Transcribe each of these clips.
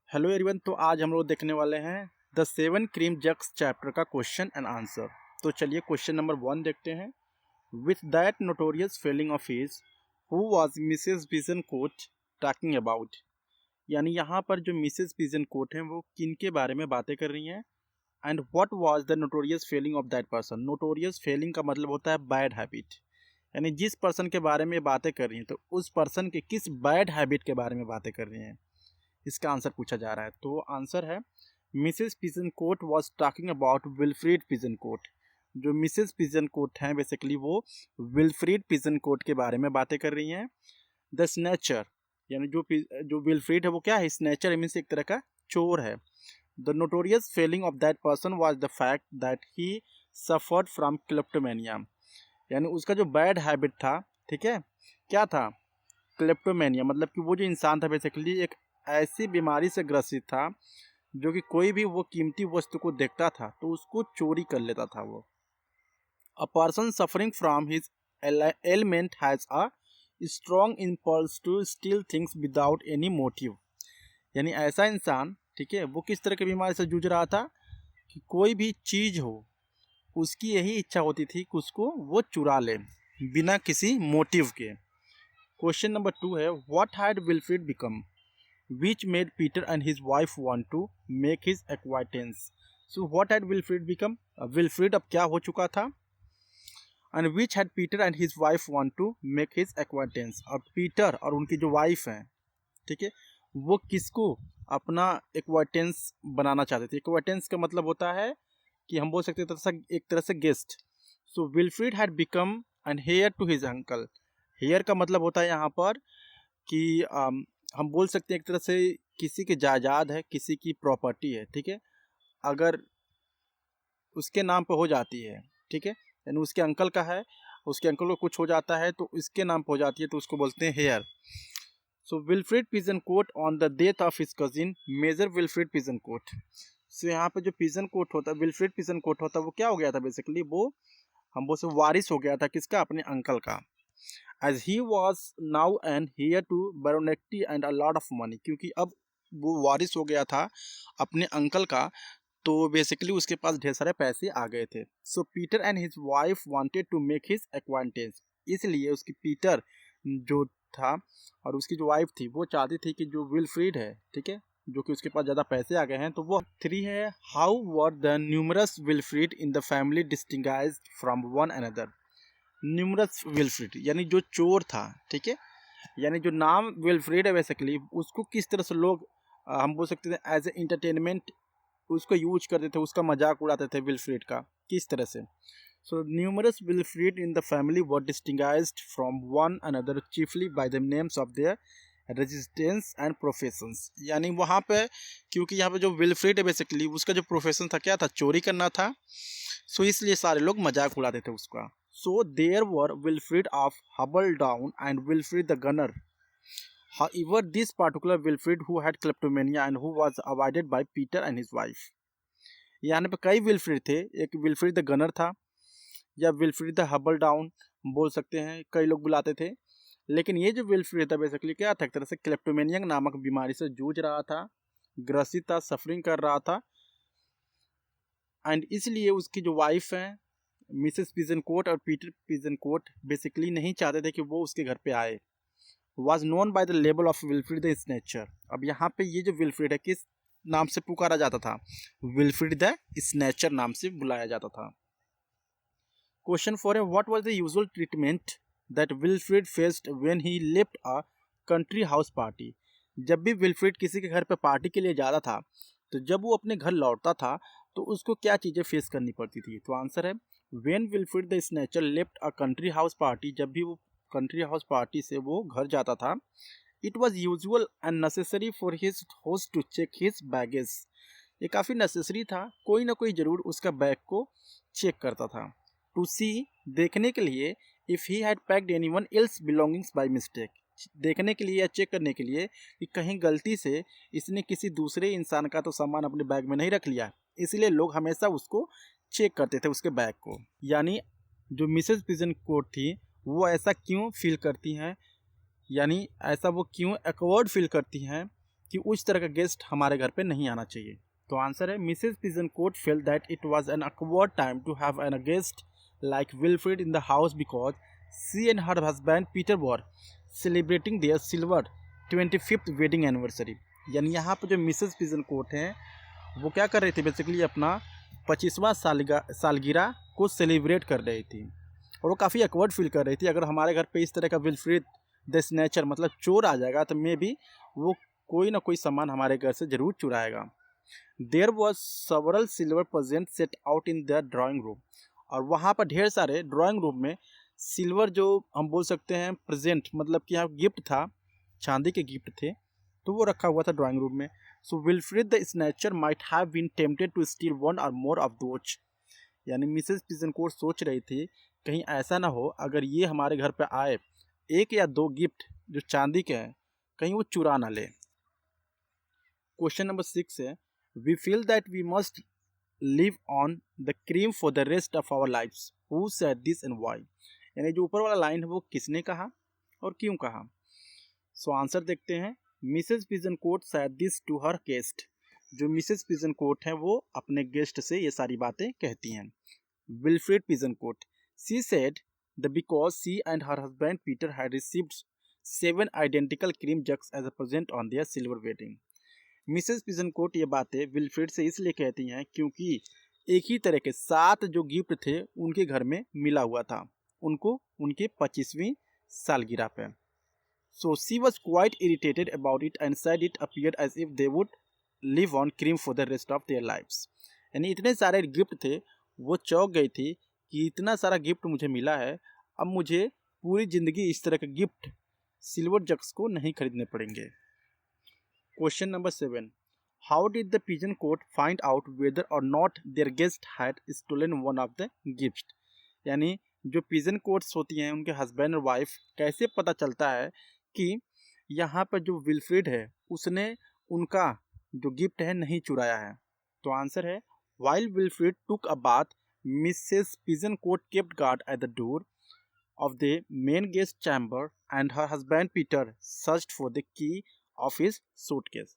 Hello everyone. तो आज हम लोग देखने वाले हैं द 7 जग्स चैप्टर का क्वेश्चन एंड आंसर। तो चलिए क्वेश्चन नंबर 1 देखते हैं। With that notorious failing of his who was Mrs pigeon coat talking about. यानी यहाँ पर जो मिसेस पिजन कोट हैं वो किन के बारे में बातें कर रही हैं। And what was the notorious failing of that person. Notorious failing का मतलब होता है बैड हैबिट, यानी जिस पर्सन के बारे में बातें कर रही हैं तो उस पर्सन के किस बैड हैबिट के बारे में बातें कर रही हैं, इसका आंसर पूछा जा रहा है। तो आंसर है Mrs pigeon coat was talking about Wilfrid Pigeoncote. जो मिसेस पिजन कोट हैं बेसिकली वो विल्फ्रीड पिजन कोट के बारे में बातें कर रही हैं। द स्नैचर, यानी जो विल्फ्रीड है वो क्या है, स्नैचर मीन्स एक तरह का चोर है। The notorious failing of that person was the fact that he suffered from kleptomania. यानी उसका जो बैड हैबिट था, ठीक है, क्या था, क्लेप्टोमेनिया। मतलब कि वो जो इंसान था बेसिकली एक ऐसी बीमारी से ग्रसित था जो कि कोई भी वो कीमती वस्तु को देखता था तो उसको चोरी कर लेता था वो। A person suffering from his element has a strong impulse to steal things without any motive. यानी ऐसा इंसान, ठीक है, वो किस तरह की बीमारी से जूझ रहा था कि कोई भी चीज़ हो उसकी यही इच्छा होती थी कि उसको वो चुरा ले बिना किसी मोटिव के। क्वेश्चन नंबर 2 है what had Wilfrid become which made Peter and his wife want to make his acquaintance. So what had Wilfrid become? Wilfrid अब क्या हो चुका था? And which had Peter and his wife want to make his acquaintance. अब Peter और उनकी जो wife हैं, ठीक है, वो किसको अपना एक्वाइटेंस बनाना चाहते थे। एक्वाइटेंस का मतलब होता है कि हम बोल सकते हैं एक तरह से guest. So Wilfrid had become an heir to his uncle. Heir का मतलब होता है यहाँ पर कि हम बोल सकते हैं एक तरह से किसी की जायदाद है, किसी की प्रॉपर्टी है, ठीक है, अगर उसके नाम पर हो जाती है, ठीक है, यानी उसके अंकल का है, उसके अंकल को कुछ हो जाता है तो इसके नाम पर हो जाती है तो उसको बोलते हैं heir. So Wilfrid Pigeoncote on the death of his cousin Major Wilfrid Pigeoncote. So यहाँ पे जो पिजन कोट होता है, विल्फ्रीड पिजन कोट होता है, वो क्या हो गया था बेसिकली, वो हम बोल सकते वारिस हो गया था किसका, अपने अंकल का। As he was now an heir to baronetcy and a lot of money, क्योंकि अब वो वारिस हो गया था अपने अंकल का तो बेसिकली उसके पास ढेर सारे पैसे आ गए थे। So Peter and his wife wanted to make his acquaintance. इसलिए उसकी पीटर जो था और उसकी जो वाइफ थी वो चाहती थी कि जो विल्फ्रीड है, ठीक है, जो कि उसके पास ज़्यादा पैसे आ गए हैं, तो वो 3 है how were the numerous Wilfrid in the family distinguished from one another. Numerous Wilfrid यानी जो चोर था, ठीक है, यानी जो नाम विल्फ्रीड है बेसिकली उसको किस तरह से लोग हम बोल सकते थे एज ए इंटरटेनमेंट उसको यूज करते थे, उसका मजाक उड़ाते थे विल्फ्रीड का, किस तरह से। So numerous Wilfrid in the family were distinguished from one another chiefly by the names of their residence and professions. यानी वहाँ पे क्योंकि यहाँ पे जो विल्फ्रीड है बेसिकली उसका जो प्रोफेशन था क्या था, चोरी करना था, सो इसलिए सारे लोग मजाक उड़ाते थे उसका। So there were Wilfrid of Hubbledown and Wilfrid the Gunner. However, this particular Wilfrid who had kleptomania and who was avoided by Peter and his wife. यहाँ पे कई विल्फ्रीड थे, एक विल्फ्रीड द गनर था या विल्फ्रीड द हबलडाउन बोल सकते हैं, कई लोग बुलाते थे। लेकिन ये जो विल्फ्रीड था बेसिकली क्या था, एक तरह से क्लेप्टोमेनिया नामक बीमारी से जूझ रहा था, ग्रसित था, सफरिंग कर रहा था। एंड इसलिए उसकी जो वाइफ है मिसेस पिजन कोट और पीटर पिजन कोट बेसिकली नहीं चाहते थे कि वो उसके घर पे आए। Was known by the label of Wilfrid the Snatcher. अब यहाँ पे ये जो विल्फ्रीड है किस नाम से पुकारा जाता था, विल्फ्रीड द स्नैचर नाम से बुलाया जाता था। क्वेश्चन 4 है what was the usual treatment that Wilfrid faced when he left a country house party. जब भी विल्फ्रीड किसी के घर पे पार्टी के लिए जाता था तो जब वो अपने घर लौटता था तो उसको क्या चीज़ें फेस करनी पड़ती थी। तो आंसर है when Wilfrid the Snatcher left a country house party. जब भी वो कंट्री हाउस पार्टी से वो घर जाता था, it was usual and necessary for his host to check his baggage. ये काफ़ी नेसेसरी था, कोई ना कोई ज़रूर उसका बैग को चेक करता था। टू सी देखने के लिए if he had packed any one else belongings by mistake. देखने के लिए या चेक करने के लिए कि कहीं गलती से इसने किसी दूसरे इंसान का तो सामान अपने बैग में नहीं रख लिया, इसलिए लोग हमेशा उसको चेक करते थे उसके बैग को। यानी जो मिसेस पिजन कोट थी वो ऐसा क्यों फील करती हैं, यानी ऐसा वो क्यों एक्वर्ड फील करती हैं कि उस तरह का गेस्ट हमारे घर पे नहीं आना चाहिए। तो आंसर है Mrs Pigeoncote felt that it was an awkward time to have an guest like Wilfrid in the house because she and her husband Peter were celebrating their silver 25th wedding anniversary. यानी यहाँ पर जो Mrs Pigeoncote हैं वो क्या कर रही थी, बेसिकली अपना 25वां सालगिरह को सेलिब्रेट कर रही थी और वो काफ़ी अकवर्ड फील कर रही थी। अगर हमारे घर पे इस तरह का विल्फ्रेड द स्नैचर मतलब चोर आ जाएगा तो मे भी वो कोई ना कोई सामान हमारे घर से ज़रूर चुराएगा। There was several silver present set out in the drawing room, और वहाँ पर ढेर सारे ड्राइंग रूम में सिल्वर जो हम बोल सकते हैं प्रेजेंट मतलब कि यहाँ गिफ्ट था, चांदी के गिफ्ट थे, तो वो रखा हुआ था ड्राइंग रूम में। So Wilfrid the Snatcher might have been tempted to steal one or more of those. यानी मिसेज पिजनकोट सोच रही थी कहीं ऐसा ना हो अगर ये हमारे घर पे आए, एक या दो गिफ्ट जो चांदी के हैं कहीं वो चुरा ना ले। क्वेश्चन नंबर 6 है we feel that we must live on the cream for the rest of our lives, who said this and why. यानी जो ऊपर वाला लाइन है वो किसने कहा और क्यों कहा। सो आंसर देखते हैं। Mrs Pigeoncote said this to her guest. जो मिसेज पिजनकोट हैं वो अपने गेस्ट से ये सारी बातें कहती हैं। Wilfred Pigeoncote, she said the because she and her husband Peter had received 7 identical cream jugs as a present on their silver wedding. Mrs Pigeoncote ये बातें विल्फ्रेड से इसलिए कहती हैं क्योंकि एक ही तरह के 7 जो गिफ्ट थे उनके घर में मिला हुआ था उनको उनके 25वीं सालगिरह पे। So she was quite irritated about it and said it appeared as if they would live on cream for the rest of their lives. यानी इतने सारे गिफ्ट थे वो चौंक गई थी कि इतना सारा गिफ्ट मुझे मिला है, अब मुझे पूरी ज़िंदगी इस तरह के गिफ्ट सिल्वर जग्स को नहीं खरीदने पड़ेंगे। Question number 7, how did the pigeon coat find out whether or not their guest had stolen one of the gift. यानी जो पिजन कोट्स होती हैं उनके हस्बैंड और वाइफ कैसे पता चलता है कि यहाँ पर जो विल्फ्रेड है उसने उनका जो गिफ्ट है नहीं चुराया है। तो आंसर है while Wilfred took a bath Mrs pigeon coat kept guard at the door of the main guest chamber and her husband Peter searched for the key of his suitcase.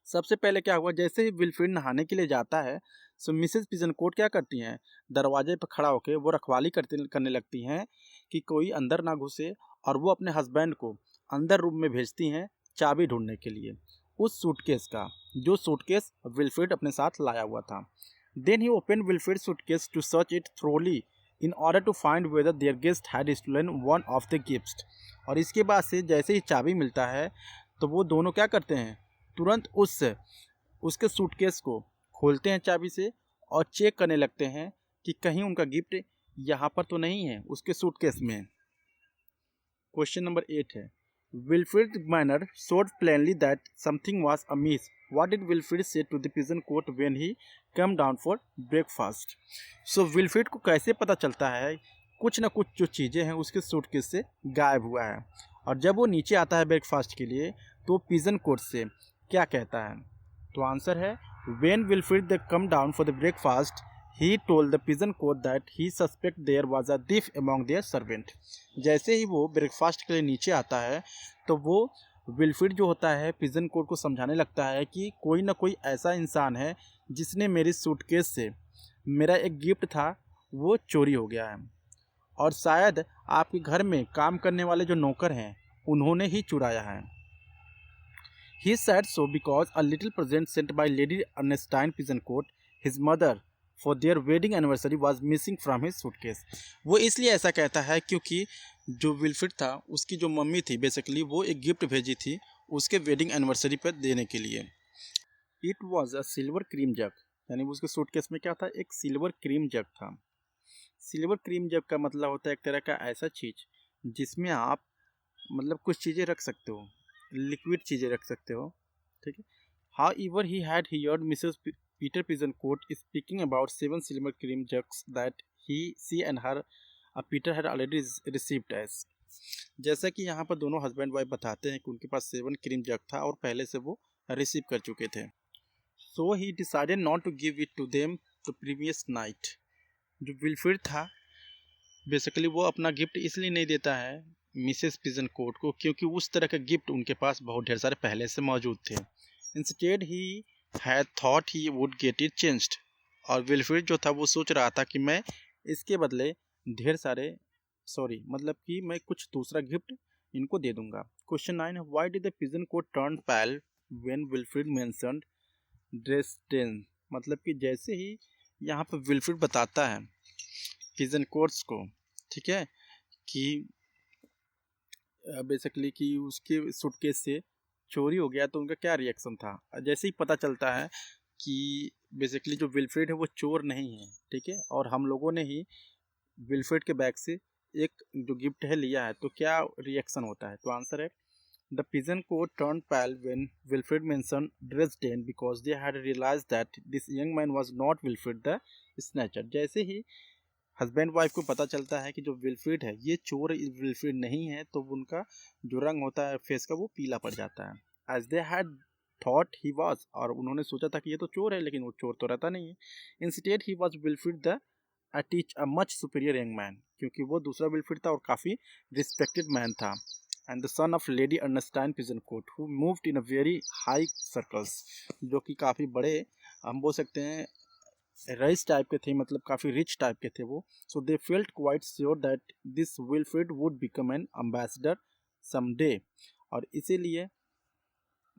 सबसे पहले क्या हुआ, जैसे ही विल्फ्रेड नहाने के लिए जाता है सो मिसेस पिजनकोट क्या करती हैं, दरवाजे पर खड़ा होकर वो रखवाली करने लगती हैं कि कोई अंदर ना घुसे, और वो अपने हस्बैंड को अंदर रूम में भेजती हैं चाबी ढूंढने के लिए उस सूटकेस का जो सूटकेस विल्फ्रेड अपने साथ लाया हुआ था। Then he open Wilfred suitcase to search it thoroughly in order to find whether their guest had stolen one of the gifts. और इसके बाद से जैसे ही चाबी मिलता है तो वो दोनों क्या करते हैं, तुरंत उसके सूटकेस को खोलते हैं चाबी से और चेक करने लगते हैं कि कहीं उनका गिफ्ट यहाँ पर तो नहीं है उसके सूटकेस में। क्वेश्चन नंबर 8 है Wilfred manner showed plainly that something was amiss. What did Wilfred say to the pigeon coat when he came down for breakfast? So Wilfred को कैसे पता चलता है कुछ ना कुछ जो चीज़ें हैं उसके सूटकेस से गायब हुआ है, और जब वो नीचे आता है ब्रेकफास्ट के लिए तो पिजन कोट से क्या कहता है। तो आंसर है when Wilfred they come down for the breakfast he told the pigeon coat that he suspect there was a thief among their servant. जैसे ही वो ब्रेकफास्ट के लिए नीचे आता है तो वो विल्फ्रेड जो होता है पिजन कोट को समझाने लगता है कि कोई ना कोई ऐसा इंसान है जिसने मेरी सूटकेस से मेरा एक गिफ्ट था वो चोरी हो गया है, और शायद आपके घर में काम करने वाले जो नौकर हैं उन्होंने ही चुराया है। He said so because a little present sent by Lady Ernestine Pigeoncote, his mother, for their wedding anniversary was missing from his suitcase. वो इसलिए ऐसा कहता है क्योंकि जो विल्फ्रेड था उसकी जो मम्मी थी बेसिकली वो एक गिफ्ट भेजी थी उसके वेडिंग एनिवर्सरी पर देने के लिए। It was a silver cream jug, यानी उसके सूटकेस में क्या था, एक सिल्वर क्रीम जग था। सिल्वर क्रीम जग का मतलब होता है एक तरह का ऐसा चीज़ जिसमें आप मतलब कुछ चीज़ें रख सकते हो, लिक्विड चीज़ें रख सकते हो, ठीक है। However, he had heard Mrs. Peter Pigeoncote speaking about 7 silver cream jugs that she and her Peter had already received as. जैसा कि यहाँ पर दोनों हस्बैंड वाइफ बताते हैं कि उनके पास 7 क्रीम जग था और पहले से वो रिसीव कर चुके थे। So he decided not to give it to them the previous night. जो विल्फ्रेड था बेसिकली वो अपना गिफ्ट इसलिए नहीं देता है मिसेस पिजनकोट को, क्योंकि उस तरह के गिफ्ट उनके पास बहुत ढेर सारे पहले से मौजूद थे। Instead he had thought he would get it changed, और विल्फ्रेड जो था वो सोच रहा था कि मैं इसके बदले ढेर सारे मतलब कि मैं कुछ दूसरा गिफ्ट इनको दे दूंगा। Question 9, why did the pigeon coat turn pale when Wilfred mentioned Dresden. मतलब कि जैसे ही यहाँ पर विल्फ्रेड बताता है पिजन कोट्स को, ठीक है, कि बेसिकली कि उसके सूटकेस से चोरी हो गया, तो उनका क्या रिएक्शन था। जैसे ही पता चलता है कि बेसिकली जो विल्फ्रेड है वो चोर नहीं है, ठीक है, और हम लोगों ने ही विल्फ्रेड के बैग से एक जो गिफ्ट है लिया है, तो क्या रिएक्शन होता है। तो आंसर है the pigeon coat turned pale when Wilfred mentioned Dresden because they had realized that this young man was not Wilfred the snatcher। जैसे ही हस्बैंड वाइफ को पता चलता है कि जो विल्फ्रेड है ये चोर विल्फ्रेड नहीं है, तो उनका जो रंग होता है फेस का वो पीला पड़ जाता है। As they had thought he was, और उन्होंने सोचा था कि ये तो चोर है, लेकिन वो चोर तो रहता नहीं है। Instead he was Wilfred the a much superior young man, क्योंकि वो दूसरा विल्फ्रेड था और काफ़ी रिस्पेक्टेड मैन था। And the son of Lady Ernestine Pigeoncote who moved in a very high circles, जो कि काफ़ी बड़े, हम बोल सकते हैं रईस टाइप के थे, मतलब काफ़ी रिच टाइप के थे वो। So they felt quite sure that this Wilfred would become an ambassador someday, और इसीलिए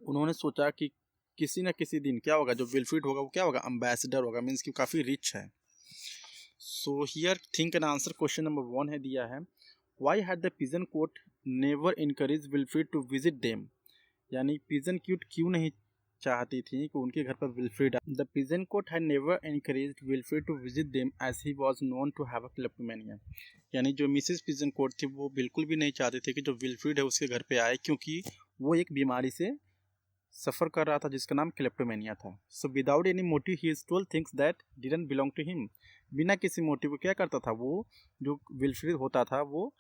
उन्होंने सोचा कि किसी न किसी दिन क्या होगा, जो विल्फ्रेड होगा वो क्या होगा, अम्बेसडर होगा, मीन्स कि काफ़ी रिच है। So here think an answer. Question number 1 है दिया है, why had the pigeon coat never encourage Wilfred to visit them. यानी पिजन क्यूट क्यों नहीं चाहती थी कि उनके घर पर विल्फ्रेड आए। The pigeon coat had never encouraged Wilfred to visit them as he was known to have a kleptomania. यानी जो मिसेस पिजन कोट थी वो बिल्कुल भी नहीं चाहती थी कि जो विल्फ्रेड है उसके घर पे आए, क्योंकि वो एक बीमारी से सफ़र कर रहा था जिसका नाम क्लेप्टोमेनिया था। So without any motive he stole things that didn't belong to him. बिना किसी मोटिव क्या करता था वो, जो विल्फ्रेड होता था वो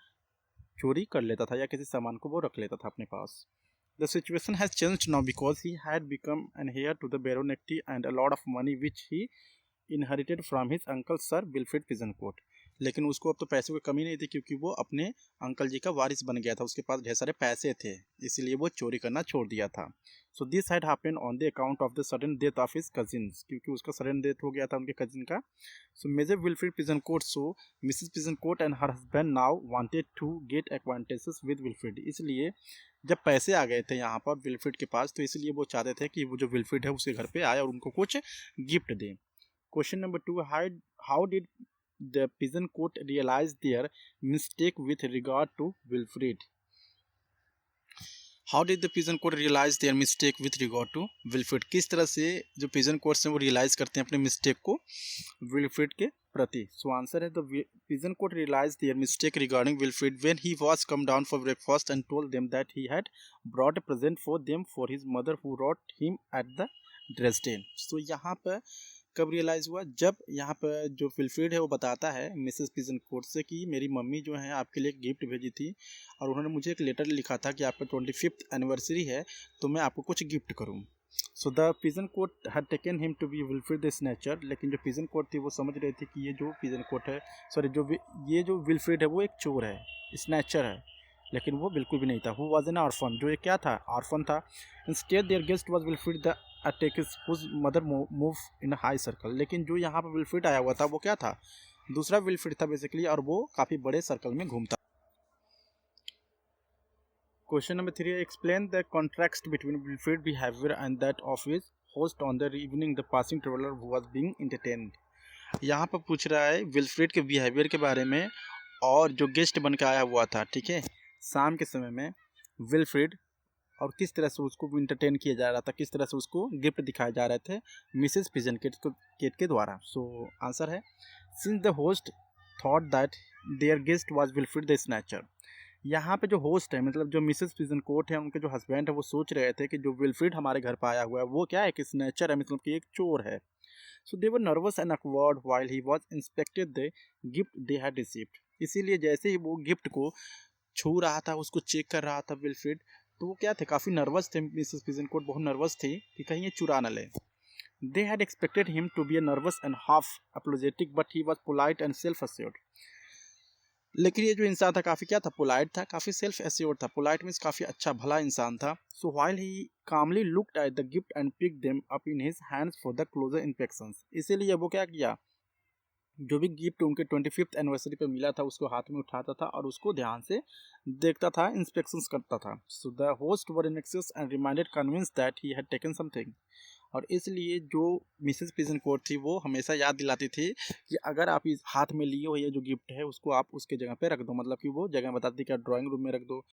चोरी कर लेता था या किसी सामान को वो रख लेता था अपने पास। The situation has changed now because he had become an heir to the baronetcy and a lot of money which he inherited from his uncle Sir Wilfred Pizencourt। लेकिन उसको अब तो पैसे की कमी नहीं थी, क्योंकि वो अपने अंकल जी का वारिस बन गया था, उसके पास ढेर सारे पैसे थे, इसीलिए वो चोरी करना छोड़ दिया था। So this had happened on the account of the sudden death of his cousins, क्योंकि उसका सडन डेथ हो गया था उनके कजिन का। So Major Wilfred Pigeoncote, so Mrs Pigeoncote and her husband now wanted to get acquaintances with Wilfred. इसलिए जब पैसे आ गए थे यहाँ पर विल्फ्रेड के पास, तो इसलिए वो चाहते थे कि वो जो विल्फ्रेड है उसके घर पे आए और उनको कुछ गिफ्ट दें। Question number 2, how did the pigeon coat realise their mistake with regard to Wilfred. How did the pigeon coat realise their mistake with regard to Wilfred. किस तरह से जो पिजन कोट्स हैं वो रियलाइज करते हैं अपने मिस्टेक को विल्फ्रेड के प्रति। सो आंसर है the pigeon coat realise their mistake regarding Wilfred when he was come down for breakfast and told them that he had brought a present for them for his mother who wrote him at the Dresden. So यहाँ पर कब realise हुआ, जब यहाँ पर जो Wilfred है वो बताता है मिसेस पिजन कोट से कि मेरी मम्मी जो है आपके लिए एक गिफ्ट भेजी थी और उन्होंने मुझे एक लेटर लिखा था कि आपका 25th एनिवर्सरी है तो मैं आपको कुछ गिफ्ट करूँ। So the pigeon coat had taken him to be Wilfred the snatcher. लेकिन जो पिजन कोट थी वो समझ रही थी कि ये जो पिजन कोट है, सॉरी ये जो विल्फ्रेड है वो एक चोर है, स्नैचर है, लेकिन वो बिल्कुल भी नहीं था। हु वाज एन ऑर्फन, जो ये क्या था, ऑर्फन था। Instead their guest was Wilfred the अटैकिस whose mother move in high circle. लेकिन जो यहाँ पर विल्फ्रेड आया हुआ था वो क्या था, दूसरा विल्फ्रेड था बेसिकली, और वो काफ़ी बड़े सर्कल में घूमता। Question number 3, explain the contrast between Wilfred behaviour and that of his host on the evening the passing traveller who was being entertained. यहाँ पर पूछ रहा है विल्फ्रेड के बिहेवियर के बारे में और जो गेस्ट बन के आया हुआ था, ठीक है, शाम के समय में विल्फ्रेड, और किस तरह से उसको इंटरटेन किया जा रहा था, किस तरह से उसको गिफ्ट दिखाए जा रहे थे मिसेस पिजन केट के द्वारा। सो आंसर है since the host thought that there guest was Wilfred the snatcher. यहाँ पे जो होस्ट है, मतलब जो मिसेस पिजन कोट है, उनके जो हस्बैंड है वो सोच रहे थे कि जो विल्फ्रेड हमारे घर पर आया हुआ है वो क्या है, कि स्नैचर है, मतलब कि एक चोर है। So they were nervous and awkward while he was inspected the gift they had received. इसीलिए जैसे ही वो गिफ्ट को छू रहा था, उसको चेक कर रहा था विल्फ्रेड, तो वो क्या थे, काफ़ी नर्वस थे। मिसेस पिजनकोट बहुत नर्वस थी कि कहीं ये चुरा न ले। They had expected him to be a nervous and half apologetic but he was polite and self assured. लेकिन ये जो इंसान था काफ़ी क्या था, पोलाइट था, काफ़ी सेल्फ एश्योर्ड था। पोलाइट मीन्स काफ़ी अच्छा भला इंसान था। So while he calmly looked at the gift and pick them up in his hands for the closer inspections, इसीलिए वो क्या किया, जो भी गिफ्ट उनके 25th एनिवर्सरी पे मिला था उसको हाथ में उठाता था और उसको ध्यान से देखता था, इंस्पेक्शंस करता था। So the host were anxious and remained convinced that he had taken something, और इसलिए जो मिसेस पिजनकोट थी वो हमेशा याद दिलाती थी कि अगर आप इस हाथ में लिए हो ये जो गिफ्ट है उसको आप उसके जगह पे रख दो, मतलब कि वो जगह बताती थी कि ड्राइंग रूम में रख दो,